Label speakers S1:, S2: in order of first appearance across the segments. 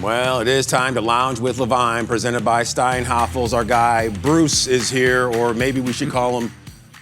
S1: Well, it is time to lounge with Levine, presented by Steinhafels. Our guy Bruce is here, or maybe we should call him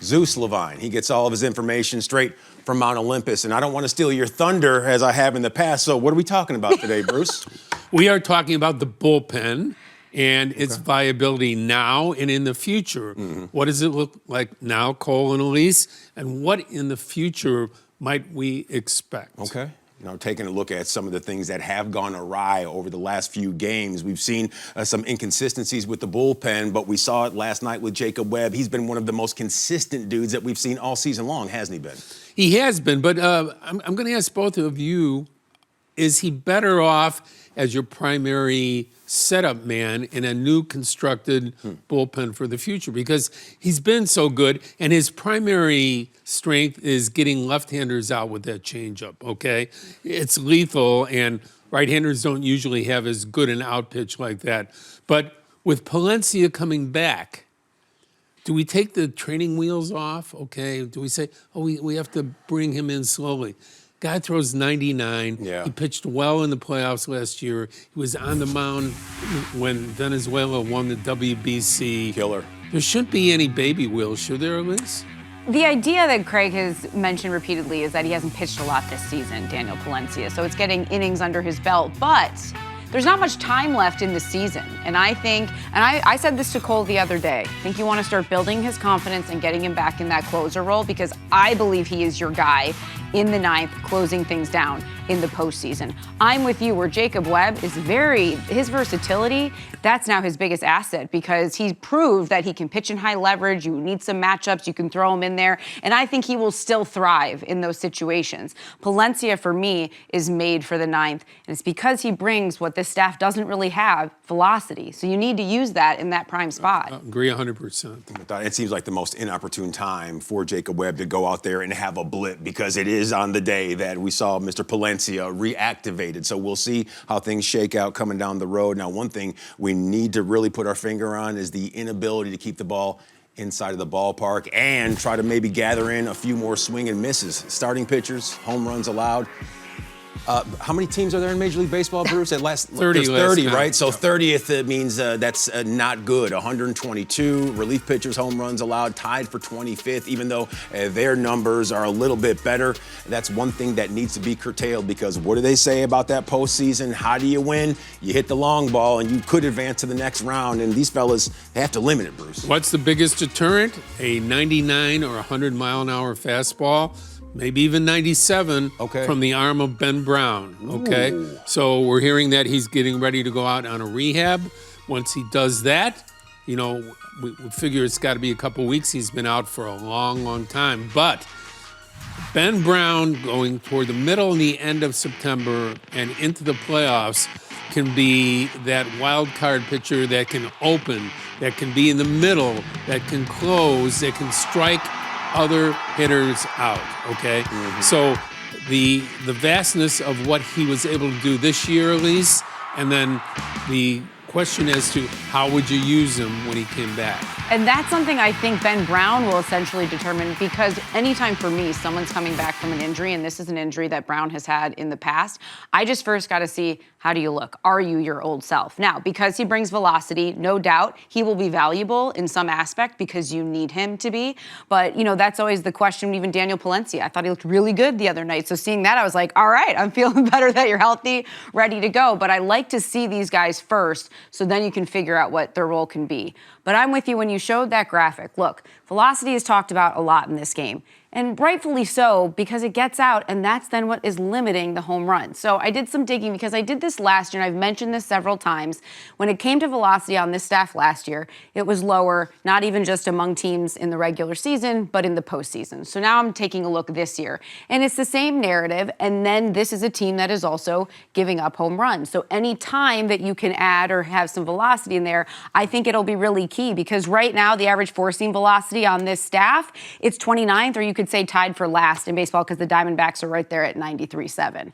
S1: Zeus Levine. He gets all of his information straight from Mount Olympus, and I don't want to steal your thunder as I have in the past. So what are we talking about today, Bruce?
S2: We are talking about the bullpen and its viability now and in the future. What does it look like now, Cole and Elise, and what in the future might we expect?
S1: Okay. Taking a look at some of the things that have gone awry over the last few games. We've seen some inconsistencies with the bullpen, but we saw it last night with Jacob Webb. He's been one of the most consistent dudes that we've seen all season long, hasn't he been?
S2: He has been, but I'm going to ask both of you, is he better off as your primary setup man in a new constructed bullpen for the future? Because he's been so good, and his primary strength is getting left-handers out with that changeup, okay? It's lethal, and right-handers don't usually have as good an out pitch like that. But with Palencia coming back, do we take the training wheels off, okay? Do we say, oh, we have to bring him in slowly? Guy throws 99.
S1: Yeah.
S2: He pitched well in the playoffs last year. He was on the mound when Venezuela won the WBC.
S1: Killer.
S2: There shouldn't be any baby wheels, should there, Elise?
S3: The idea that Craig has mentioned repeatedly is that he hasn't pitched a lot this season, Daniel Palencia, so it's getting innings under his belt. But there's not much time left in the season. And I think, and I said this to Cole the other day, I think you want to start building his confidence and getting him back in that closer role, because I believe he is your guy in the ninth, closing things down in the postseason. I'm with you where Jacob Webb is his versatility, that's now his biggest asset, because he's proved that he can pitch in high leverage. You need some matchups, you can throw him in there, and I think he will still thrive in those situations. Palencia, for me, is made for the ninth, and it's because he brings what this staff doesn't really have, velocity. So you need to use that in that prime spot.
S2: I agree 100%.
S1: It seems like the most inopportune time for Jacob Webb to go out there and have a blip, because it is on the day that we saw Mr. Palencia reactivated. So we'll see how things shake out coming down the road. Now, one thing we need to really put our finger on is the inability to keep the ball inside of the ballpark and try to maybe gather in a few more swing and misses. Starting pitchers, home runs allowed. How many teams are there in Major League Baseball, Bruce? At last
S2: 30,
S1: 30, right? So 30th means that's not good. 122 relief pitchers home runs allowed, tied for 25th, even though their numbers are a little bit better. That's one thing that needs to be curtailed, because what do they say about that postseason? How do you win? You hit the long ball, and you could advance to the next round. And these fellas, they have to limit it, Bruce.
S2: What's the biggest deterrent? A 99 or 100-mile-an-hour fastball? Maybe even 97 from the arm of Ben Brown, okay?
S1: Ooh.
S2: So we're hearing that he's getting ready to go out on a rehab. Once he does that, we figure it's got to be a couple weeks. He's been out for a long, long time. But Ben Brown going toward the middle and the end of September and into the playoffs can be that wild card pitcher that can open, that can be in the middle, that can close, that can strike other hitters out, okay? So the vastness of what he was able to do this year, Elise, and then the question as to how would you use him when he came back.
S3: And that's something I think Ben Brown will essentially determine, because anytime for me someone's coming back from an injury, and this is an injury that Brown has had in the past, I just first got to see, how do you look? Are you your old self? Now, because he brings velocity, no doubt he will be valuable in some aspect because you need him to be. But, that's always the question. Even Daniel Palencia, I thought he looked really good the other night. So seeing that, I was like, all right, I'm feeling better that you're healthy, ready to go. But I like to see these guys first, so then you can figure out what their role can be. But I'm with you when you showed that graphic. Look, velocity is talked about a lot in this game. And rightfully so, because it gets out, and that's then what is limiting the home run. So I did some digging, because I did this last year, and I've mentioned this several times. When it came to velocity on this staff last year, it was lower, not even just among teams in the regular season, but in the postseason. So now I'm taking a look this year, and it's the same narrative, and then this is a team that is also giving up home runs. So any time that you can add or have some velocity in there, I think it'll be really key, because right now the average four-seam velocity on this staff, it's 29th, or you could say tied for last in baseball, because the Diamondbacks are right there at 93.7.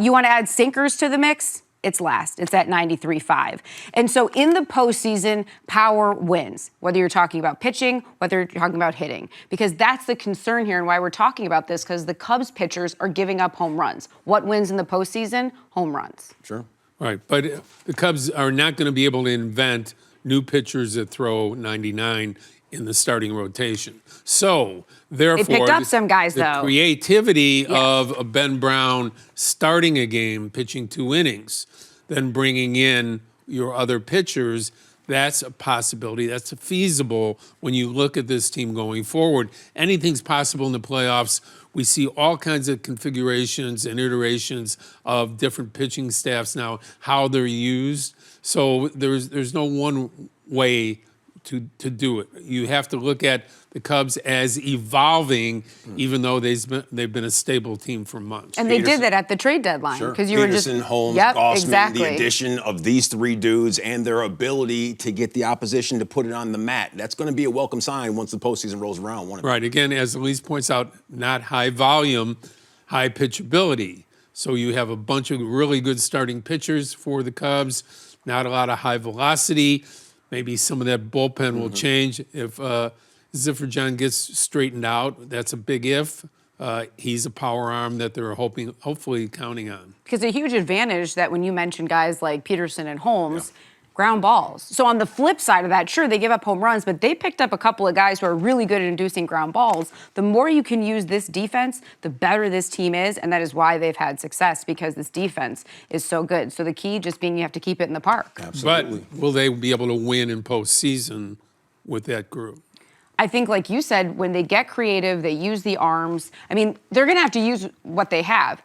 S3: You want to add sinkers to the mix? It's last. It's at 93.5. And so in the postseason, power wins, whether you're talking about pitching, whether you're talking about hitting, because that's the concern here and why we're talking about this, because the Cubs pitchers are giving up home runs. What wins in the postseason? Home runs.
S1: Sure.
S2: Right, but the Cubs are not going to be able to invent new pitchers that throw 99 in the starting rotation. So, therefore,
S3: They picked up some guys,
S2: the
S3: though.
S2: creativity of a Ben Brown starting a game, pitching 2 innings, then bringing in your other pitchers, that's a possibility. That's feasible when you look at this team going forward. Anything's possible in the playoffs. We see all kinds of configurations and iterations of different pitching staffs now, how they're used. So there's no one way to do it. You have to look at the Cubs as evolving, even though they've been a stable team for months.
S3: And they did that at the trade deadline because you were just
S1: Peterson, Holmes,
S3: yep,
S1: Gossman,
S3: exactly.
S1: the addition of these 3 dudes and their ability to get the opposition to put it on the mat. That's going to be a welcome sign once the postseason rolls around.
S2: Right. Again, as Elise points out, not high volume, high pitchability. So you have a bunch of really good starting pitchers for the Cubs, not a lot of high velocity. Maybe some of that bullpen will change if Ziffer John gets straightened out. That's a big if. He's a power arm that they're hopefully counting on.
S3: Because a huge advantage that when you mention guys like Peterson and Holmes, ground balls. So on the flip side of that, sure, they give up home runs, but they picked up a couple of guys who are really good at inducing ground balls. The more you can use this defense, the better this team is, and that is why they've had success, because this defense is so good. So the key just being you have to keep it in the park.
S1: Absolutely.
S2: But will they be able to win in postseason with that group?
S3: I think, like you said, when they get creative, they use the arms. I mean, they're going to have to use what they have.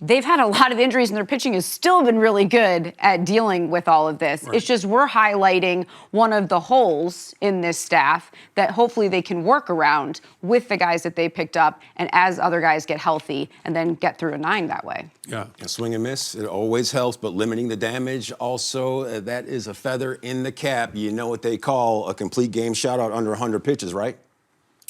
S3: They've had a lot of injuries, and their pitching has still been really good at dealing with all of this. Right. It's just we're highlighting one of the holes in this staff that hopefully they can work around with the guys that they picked up, and as other guys get healthy, and then get through a 9 that way.
S2: Yeah.
S1: A swing and miss, it always helps, but limiting the damage also, that is a feather in the cap. You know what they call a complete game shutout under 100 pitches, right?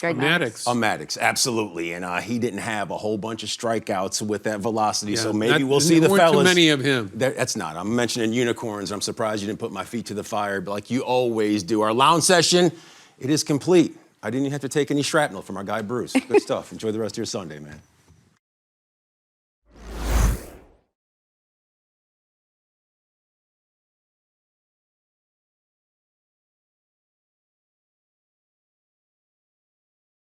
S2: Maddox.
S1: Maddox, absolutely. And he didn't have a whole bunch of strikeouts with that velocity, so maybe
S2: Not,
S1: we'll see the
S2: there
S1: fellas.
S2: weren't too many of him.
S1: That's not. I'm mentioning unicorns. I'm surprised you didn't put my feet to the fire, but like you always do. Our lounge session, it is complete. I didn't even have to take any shrapnel from our guy, Bruce. Good stuff. Enjoy the rest of your Sunday, man.